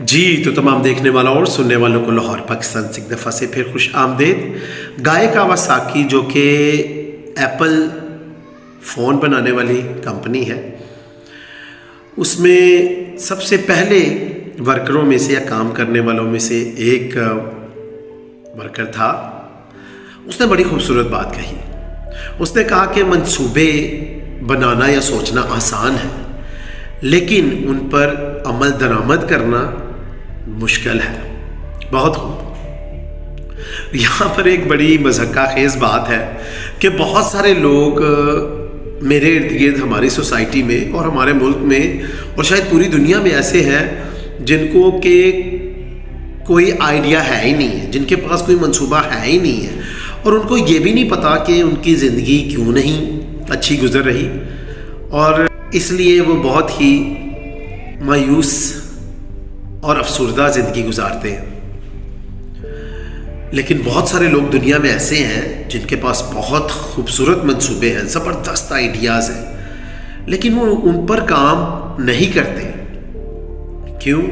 جی تو تمام دیکھنے والوں اور سننے والوں کو لاہور پاکستان سے ایک دفعہ سے پھر خوش آمدید۔ گائے کاواساکی جو کہ ایپل فون بنانے والی کمپنی ہے، اس میں سب سے پہلے ورکروں میں سے یا کام کرنے والوں میں سے ایک ورکر تھا۔ اس نے بڑی خوبصورت بات کہی۔ اس نے کہا کہ منصوبے بنانا یا سوچنا آسان ہے، لیکن ان پر عمل درآمد کرنا مشکل ہے۔ بہت خوب۔ یہاں پر ایک بڑی مضحکہ خیز بات ہے کہ بہت سارے لوگ میرے ارد گرد ہماری سوسائٹی میں اور ہمارے ملک میں اور شاید پوری دنیا میں ایسے ہیں جن کو کہ کوئی آئیڈیا ہے ہی نہیں ہے، جن کے پاس کوئی منصوبہ ہے ہی نہیں ہے، اور ان کو یہ بھی نہیں پتا کہ ان کی زندگی کیوں نہیں اچھی گزر رہی، اور اس لیے وہ بہت ہی مایوس اور افسردہ زندگی گزارتے ہیں۔ لیکن بہت سارے لوگ دنیا میں ایسے ہیں جن کے پاس بہت خوبصورت منصوبے ہیں، زبردست آئیڈیاز ہیں، لیکن وہ ان پر کام نہیں کرتے۔ کیوں؟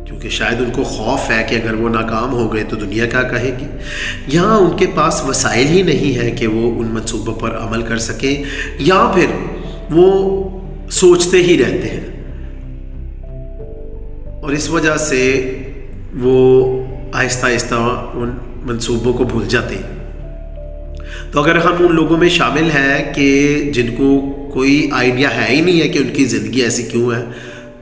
کیونکہ شاید ان کو خوف ہے کہ اگر وہ ناکام ہو گئے تو دنیا کیا کہے گی۔ یہاں ان کے پاس وسائل ہی نہیں ہے کہ وہ ان منصوبوں پر عمل کر سکیں، یا پھر وہ سوچتے ہی رہتے ہیں، اور اس وجہ سے وہ آہستہ آہستہ ان منصوبوں کو بھول جاتے ہیں۔ تو اگر ہم ان لوگوں میں شامل ہیں کہ جن کو کوئی آئیڈیا ہے ہی نہیں ہے کہ ان کی زندگی ایسی کیوں ہے،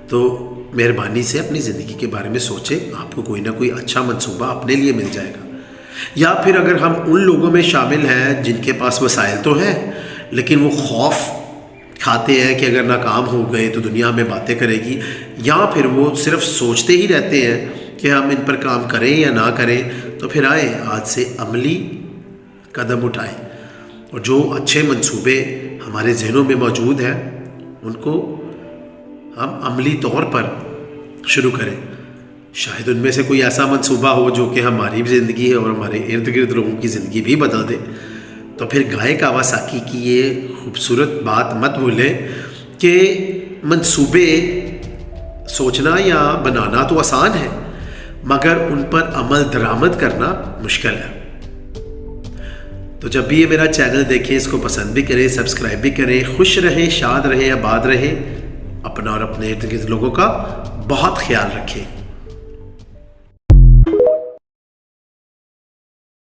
تو مہربانی سے اپنی زندگی کے بارے میں سوچیں، آپ کو کوئی نہ کوئی اچھا منصوبہ اپنے لیے مل جائے گا۔ یا پھر اگر ہم ان لوگوں میں شامل ہیں جن کے پاس وسائل تو ہیں، لیکن وہ خوف کھاتے ہیں کہ اگر ناکام ہو گئے تو دنیا ہمیں باتیں کرے گی، یا پھر وہ صرف سوچتے ہی رہتے ہیں کہ ہم ان پر کام کریں یا نہ کریں، تو پھر آئیں آج سے عملی قدم اٹھائیں، اور جو اچھے منصوبے ہمارے ذہنوں میں موجود ہیں ان کو ہم عملی طور پر شروع کریں۔ شاید ان میں سے کوئی ایسا منصوبہ ہو جو کہ ہماری بھی زندگی ہے اور ہمارے ارد گرد لوگوں کی زندگی بھی بدل دے۔ تو پھر گائے کاواساکی کی یہ خوبصورت بات مت بھولیں کہ منصوبے سوچنا یا بنانا تو آسان ہے، مگر ان پر عمل درآمد کرنا مشکل ہے۔ تو جب بھی یہ میرا چینل دیکھیں، اس کو پسند بھی کریں، سبسکرائب بھی کریں۔ خوش رہیں، شاد رہیں، آباد رہیں، اپنا اور اپنے ارد گرد لوگوں کا بہت خیال رکھیں۔